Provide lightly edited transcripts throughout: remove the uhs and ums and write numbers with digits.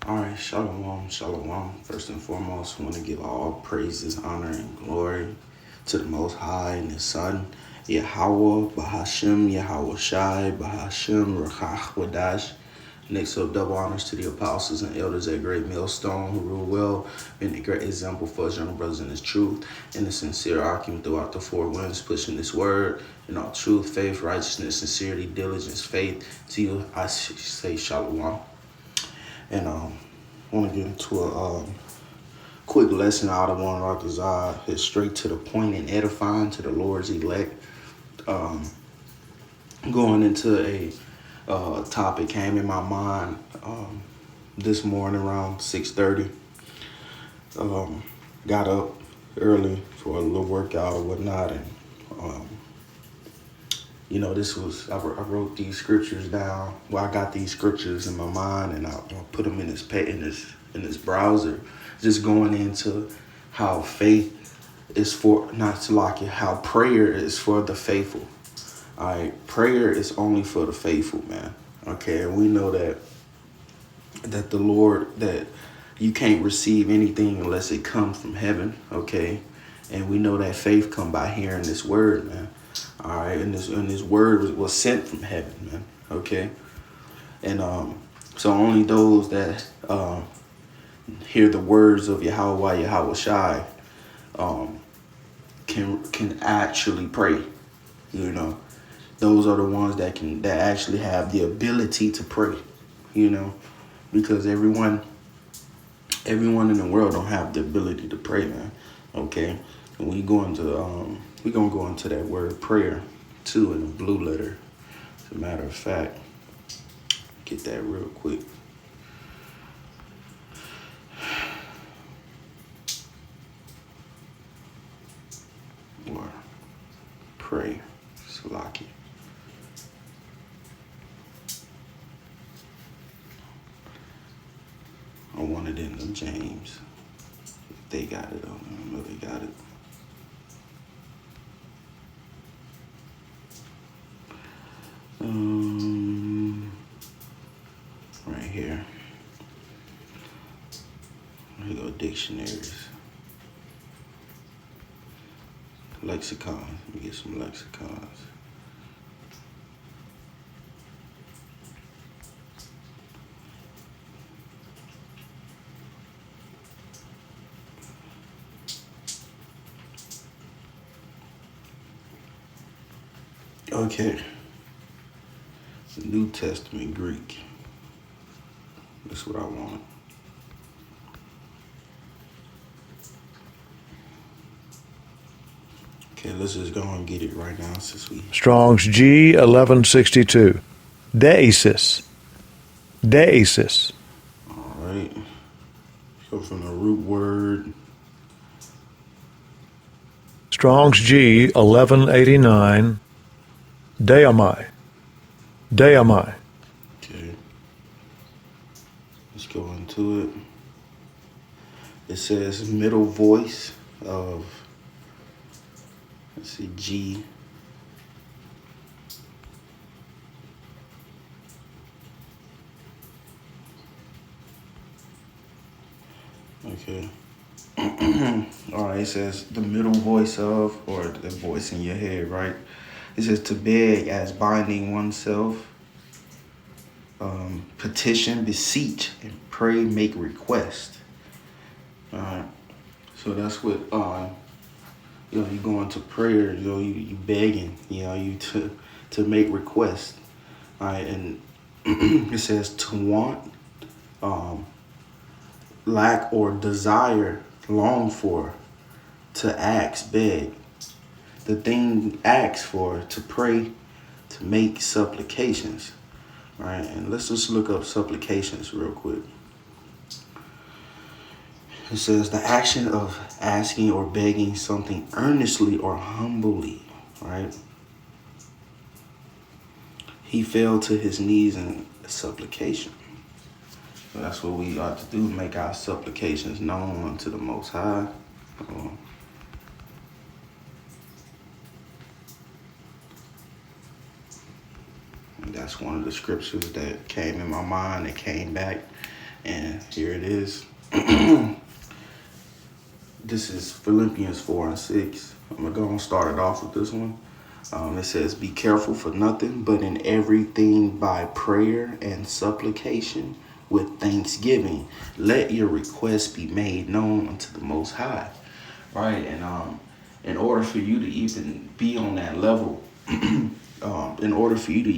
All right, shalom, shalom. First and foremost, I want to give all praises, honor, and glory to the Most High and His Son, Yahweh, Bahashem, Yahweh Shai, Bahashem, Rakach, Wadash. Next up, double honors to the apostles and elders at Great Millstone who rule well, being a great example for us young brothers in His truth, and the sincere argument throughout the four winds, pushing this word in all truth, faith, righteousness, sincerity, diligence, faith. To you, I say shalom. And I want to get into a quick lesson out of one of Rakazah. It's straight to the point and edifying to the Lord's elect. Going into a topic came in my mind this morning around 6:30. Got up early for a little workout or whatnot, and this was I wrote these scriptures down. Well, I got these scriptures in my mind, and I put them in this browser, just going into how faith is for not to lock it. How prayer is for the faithful. All right, prayer is only for the faithful, man. Okay, and we know that the Lord, that you can't receive anything unless it comes from heaven. Okay, and we know that faith come by hearing this word, man. All right, and this word was sent from heaven, man. Okay, and so only those that hear the words of Yahweh Shai can actually pray. Those are the ones that actually have the ability to pray. Because everyone in the world don't have the ability to pray, man. Okay, and we're gonna go into that word prayer too in the blue letter. As a matter of fact, get that real quick. Or pray, Salaki. I want it in the James. They got it. I know they got it. Right here. Here go dictionaries. Lexicons. Let me get some lexicons. Okay. The New Testament Greek. That's what I want. Okay, let's just go and get it right now since we... Strong's G 1162. Deesis. Deesis. All right. Go from the root word. Strong's G 1189. Deamai. Deamai. Okay. Let's go into it. It says middle voice of, let's see, G. Okay. All right, it says the middle voice of, or the voice in your head, right? It says to beg as binding oneself, petition, beseech, and pray, make request. All right. So that's what, you go into prayer, you begging, you to make request. All right, and it says to want, lack or desire, long for, to ask, beg. The thing asked for, to pray, to make supplications. Right, and let's just look up supplications real quick. It says the action of asking or begging something earnestly or humbly, right? He fell to his knees in supplication. So that's what we ought to do, make our supplications known unto the Most High. And that's one of the scriptures that came in my mind, that came back And here it is. This is Philippians 4 and 6. I'm going to go and start it off with this one. It says, be careful for nothing, but in everything by prayer and supplication with thanksgiving, let your requests be made known unto the Most High. Right? And in order for you to even be on that level, in order for you to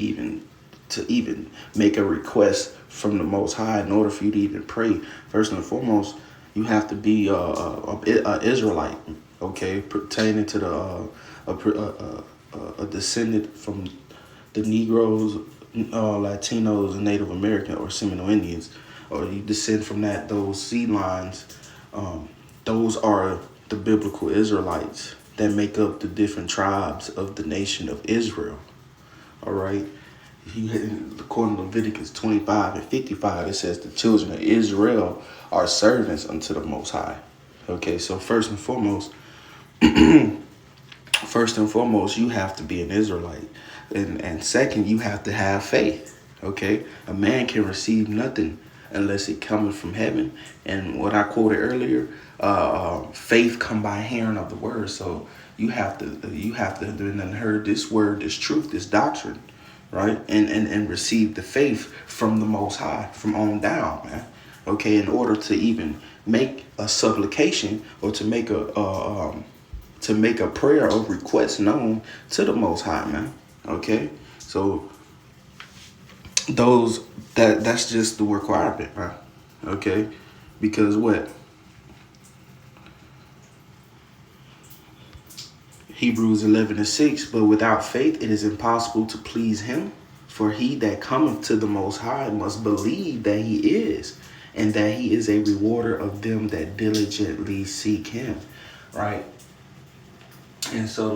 even make a request from the Most High, in order for you to even pray, first and foremost, you have to be a Israelite, okay, pertaining to a descendant from the Negroes, Latinos, and Native American or Seminole Indians, or you descend from those seed lines. Those are the biblical Israelites that make up the different tribes of the nation of Israel. All right. According to Leviticus 25 and 55, it says the children of Israel are servants unto the Most High. Okay, so first and foremost, you have to be an Israelite. And second, you have to have faith. Okay, a man can receive nothing unless it cometh from heaven. And what I quoted earlier, faith come by hearing of the word. So you have to have heard this word, this truth, this doctrine, right? And receive the faith from the Most High, from on down, man. Okay, in order to even make a supplication or to make a prayer of request known to the Most High, man. Okay, so that's just the requirement, right? Okay, because what? Hebrews 11 and 6, but without faith it is impossible to please him. For he that cometh to the Most High must believe that he is, and that he is a rewarder of them that diligently seek him. Right? And so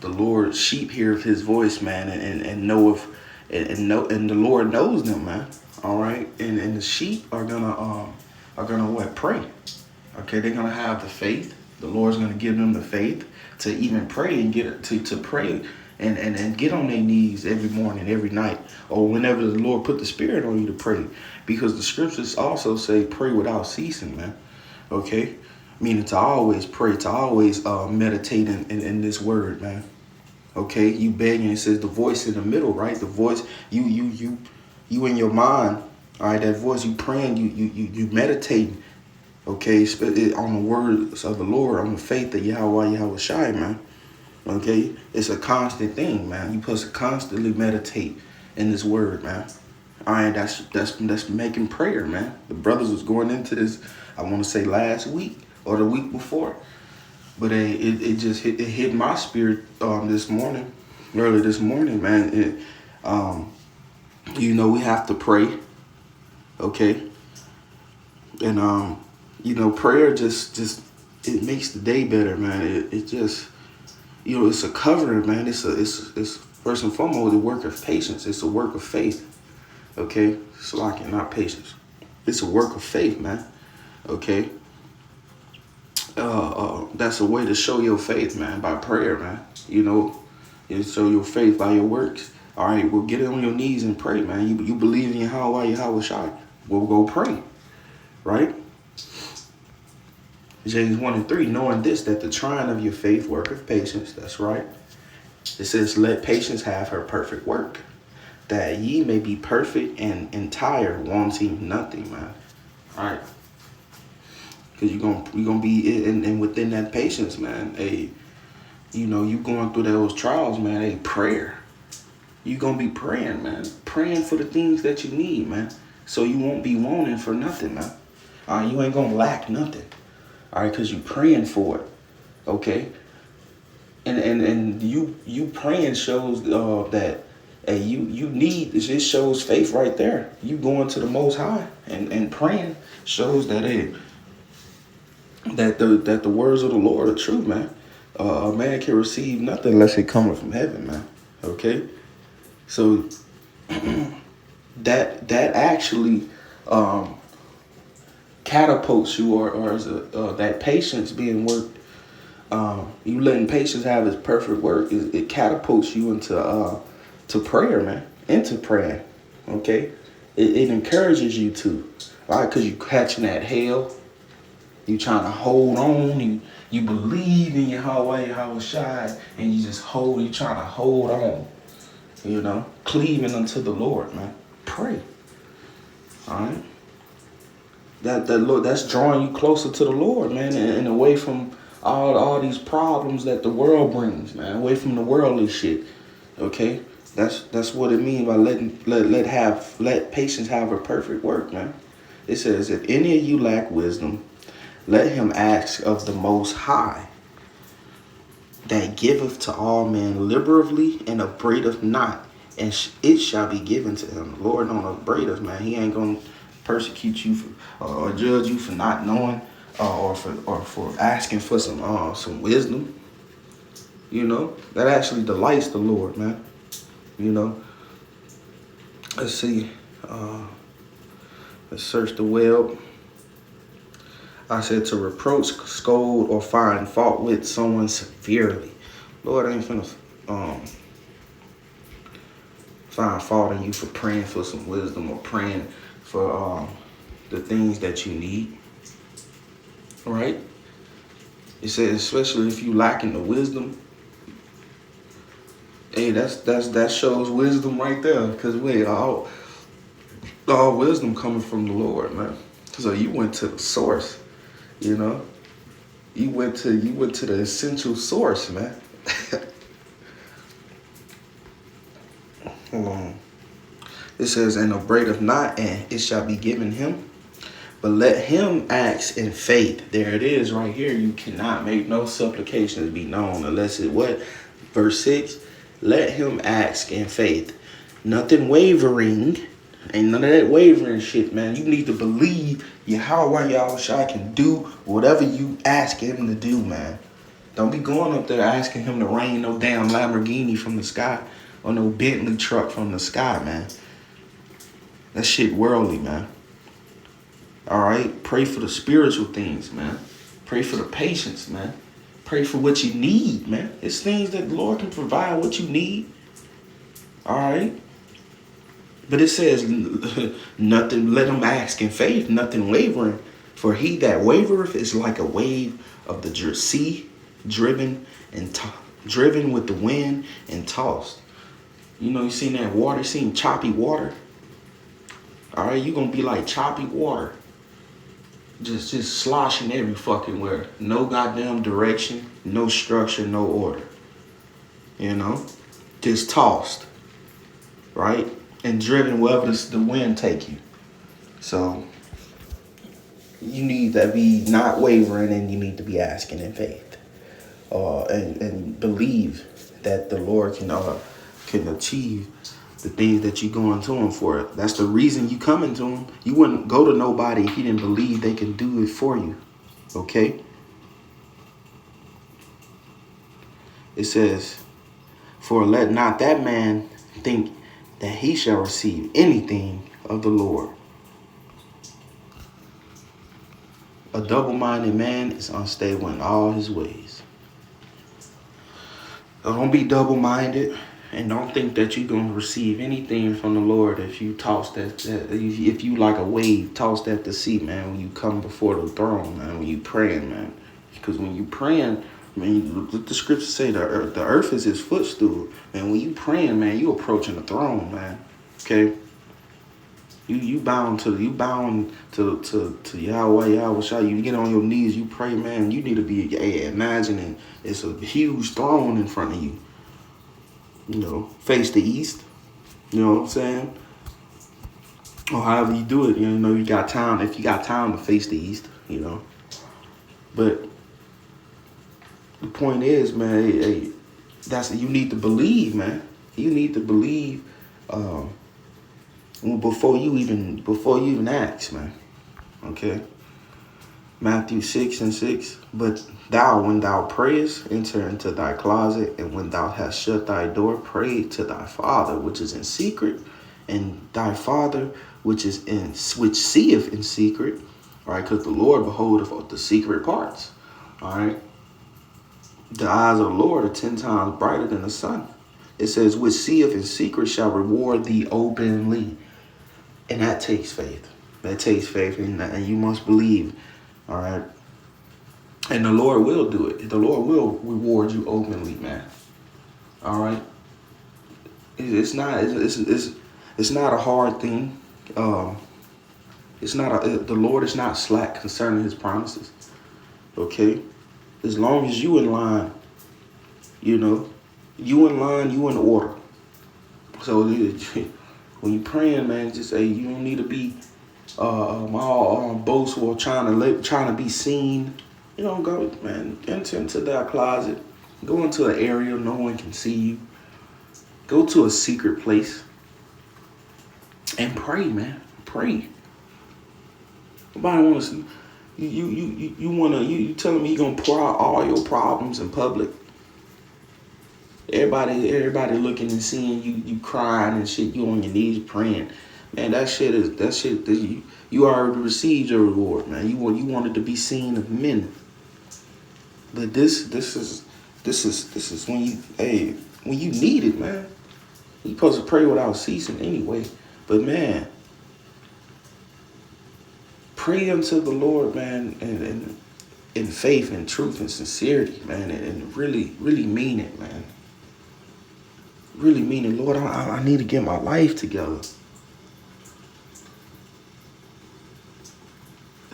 the Lord sheep hear his voice, man, and know if and the Lord knows them, man. All right, and the sheep are gonna what? Pray. Okay, they're gonna have the faith. The Lord's gonna give them the faith to even pray and get to pray and get on their knees every morning, every night, or whenever the Lord put the Spirit on you to pray, because the scriptures also say pray without ceasing, man. Okay, meaning to always pray, to always meditate in this word, man. Okay, you begging. It says the voice in the middle, right? The voice, you in your mind, all right. That voice, you praying, you meditating. Okay, on the words of the Lord, on the faith of Yahweh Shai, man. Okay, it's a constant thing, man. You supposed to constantly meditate in this word, man. All right, that's making prayer, man. The brothers was going into this, I want to say last week or the week before, but it just hit my spirit early this morning, man. We have to pray, okay, and prayer just it makes the day better, man. It just it's a covering, man. It's first and foremost a work of patience. It's a work of faith. Okay, slacking, not patience. It's a work of faith, man. Okay. That's a way to show your faith, man, by prayer, man. You show your faith by your works. All right, well, get on your knees and pray, man. You believe in Yahweh Shai. Well, go pray, right? James 1 and 3, knowing this, that the trying of your faith worketh patience. That's right. It says, let patience have her perfect work, that ye may be perfect and entire, wanting nothing, man. All right. Because you're gonna be in within that patience, man. You going through those trials, man. Prayer. You're gonna be praying, man. Praying for the things that you need, man. So you won't be wanting for nothing, man. You ain't gonna lack nothing. All right, because you praying for it, okay? And you praying shows that you need. It shows faith right there. You going to the Most High and praying shows that that the words of the Lord are true, man. A man can receive nothing unless it comes from heaven, man. Okay, so that actually catapults you, or is that patience being worked. You letting patience have its perfect work. It catapults you into to prayer, man. Into praying. Okay, It encourages you to, right? Because you catching that hell. You trying to hold on. You believe in Yahweh Shai, and you just hold. You trying to hold on. You know, cleaving unto the Lord, man. Pray. All right. That's drawing you closer to the Lord, man, and away from all these problems that the world brings, man. Away from the worldly shit. Okay. That's what it means by let patience have a perfect work, man. It says, if any of you lack wisdom, let him ask of the Most High, that giveth to all men liberally and upbraideth not, and it shall be given to him. The Lord don't upbraid us, man. He ain't gonna persecute you for, or judge you for not knowing, or for asking for some wisdom. You know, that actually delights the Lord, man. You know, let's see. Let's search the web. I said to reproach, scold, or find fault with someone severely. Lord, I ain't finna find fault in you for praying for some wisdom or praying for the things that you need. All right? It says, especially if you lacking the wisdom. Hey, that shows wisdom right there. Because all wisdom coming from the Lord, man. So you went to the source. You know, you went to the essential source, man. Hold on. It says, and upbraideth not, and it shall be given him. But let him ask in faith. There it is right here. You cannot make no supplications be known unless it what? Verse 6. Let him ask in faith. Nothing wavering. Ain't none of that wavering shit, man. You need to believe Yahweh Shai can do whatever you ask him to do, man. Don't be going up there asking him to rain no damn Lamborghini from the sky or no Bentley truck from the sky, man. That shit worldly, man. All right? Pray for the spiritual things, man. Pray for the patience, man. Pray for what you need, man. It's things that the Lord can provide what you need. All right? But it says, nothing, let him ask in faith, nothing wavering. For he that wavereth is like a wave of the sea, driven with the wind and tossed. You know, you seen that water, seen choppy water? All right, you're going to be like choppy water. Just sloshing every fucking where. No goddamn direction, no structure, no order. You know? Just tossed. Right? And driven wherever the wind take you. So you need to be not wavering, and you need to be asking in faith, and believe that the Lord can achieve the things that you're going to him for. That's the reason you coming to him. You wouldn't go to nobody if you didn't believe they can do it for you. Okay? It says, for let not that man think that he shall receive anything of the Lord. A double-minded man is unstable in all his ways. So don't be double-minded, and don't think that you're going to receive anything from the Lord if you toss that if you like a wave, toss that to sea, man, when you come before the throne, man, when you praying, man. Because when you praying, man, the scriptures say the earth is his footstool. And when you praying, man, you approaching the throne, man. Okay? You bound to Yahweh Shai. You get on your knees, you pray, man. You need to be imagining it's a huge throne in front of you. You know, face the east. You know what I'm saying? Or however you do it, you know, you got time. If you got time to face the east, you know. But the point is, man, that's you need to believe, man. You need to believe before you even ask, man. Okay. Matthew 6:6. But thou, when thou prayest, enter into thy closet, and when thou hast shut thy door, pray to thy Father which is in secret, and thy Father which seeth in secret. All right, because the Lord beholdeth the secret parts. All right. The eyes of the Lord are 10 times brighter than the sun. It says, which seeth in secret shall reward thee openly. And that takes faith. That takes faith, and you must believe. All right. And the Lord will do it. The Lord will reward you openly, man. All right. It's not. It's not a hard thing. It's not. The Lord is not slack concerning His promises. Okay. As long as you in line, you know, you in line, you in order. So when you praying, man, just say you don't need to be all boastful or trying to be seen. You know, go, man, enter into that closet. Go into an area no one can see you. Go to a secret place and pray, man. Pray. Nobody want to see you telling me you gonna pour out all your problems in public. Everybody looking and seeing you crying and shit. You on your knees praying, man. That shit you already received your reward, man. You wanted to be seen of men, but this is when you need it, man. You supposed to pray without ceasing anyway, but man, pray unto the Lord, man, and in faith and truth and sincerity, man, and really mean it, man. Really mean it, Lord. I need to get my life together.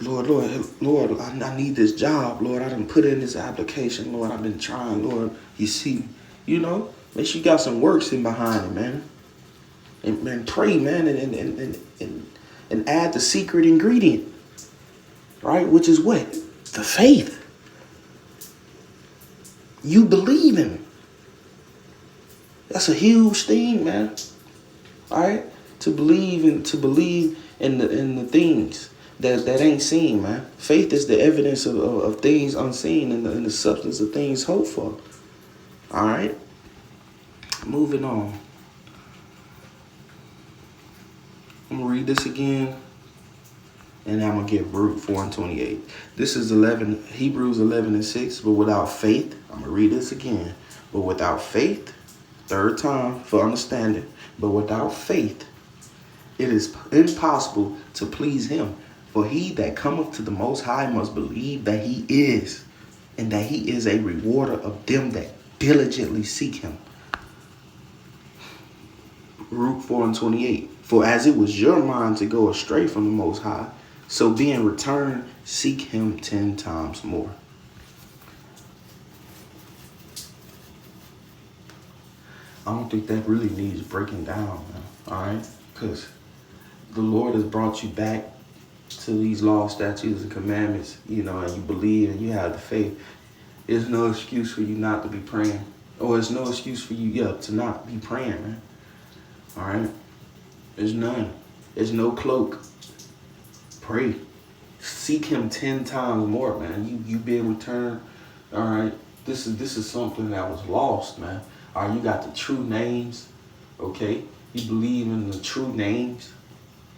Lord, I need this job, Lord. I done put in this application, Lord. I've been trying, Lord. You see, you know, make sure you got some works in behind it, man. And pray, man, and add the secret ingredient, right? Which is what? The faith. You believe in. That's a huge thing, man. All right, to believe in the things that ain't seen, man. Faith is the evidence of things unseen and the substance of things hoped for. All right, moving on. I'm gonna read this again, and I'm gonna get Root 4:28. This is Hebrews 11:6. But without faith, I'm gonna read this again. But without faith. Third time for understanding. But without faith, it is impossible to please Him. For he that cometh to the Most High must believe that He is, and that He is a rewarder of them that diligently seek Him. Luke 4:28. For as it was your mind to go astray from the Most High, so being returned, seek Him 10 times more. I don't think that really needs breaking down, man. All right? Because the Lord has brought you back to these laws, statutes, and commandments, you know, and you believe and you have the faith. There's no excuse for you not to be praying. Or there's no excuse for you, to not be praying, man. All right? There's none. There's no cloak. Pray. Seek Him 10 times more, man. You being returned. All right? This is something that was lost, man. All right, you got the true names, okay? You believe in the true names.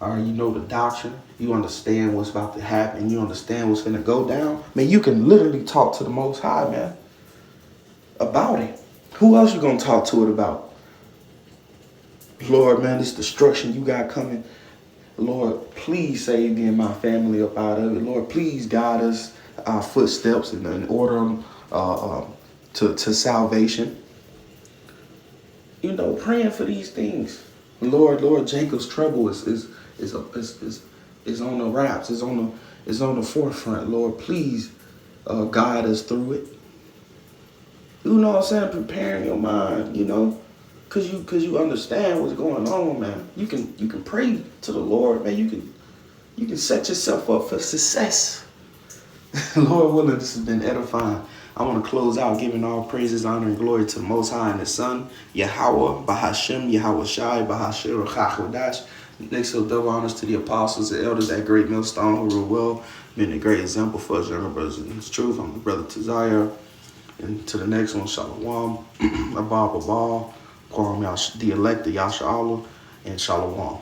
All right, you know the doctrine. You understand what's about to happen. You understand what's going to go down. Man, you can literally talk to the Most High, man, about it. Who else you going to talk to it about? Lord, man, this destruction you got coming. Lord, please save me and my family up out of it. Lord, please guide us, our footsteps, and order them to salvation. You know, praying for these things. Lord, Jacob's trouble is on the wraps, is on the forefront. Lord, please guide us through it. You know what I'm saying? Preparing your mind, you know, cause you understand what's going on, man. You can pray to the Lord, man. You can set yourself up for success. Lord willing, this has been edifying. I want to close out giving all praises, honor, and glory to the Most High and His Son, Yahweh, Bahashem, Yahweh Shai, Bahashir, Chachodash. Next to double honors to the apostles and elders at Great Millstone who rule well, being a great example for us, younger brothers in His truth. I'm the brother Tazaya. And to the next one, Shalom, Abba, Quorum, the elect, the Yasha Allah, and Shalom.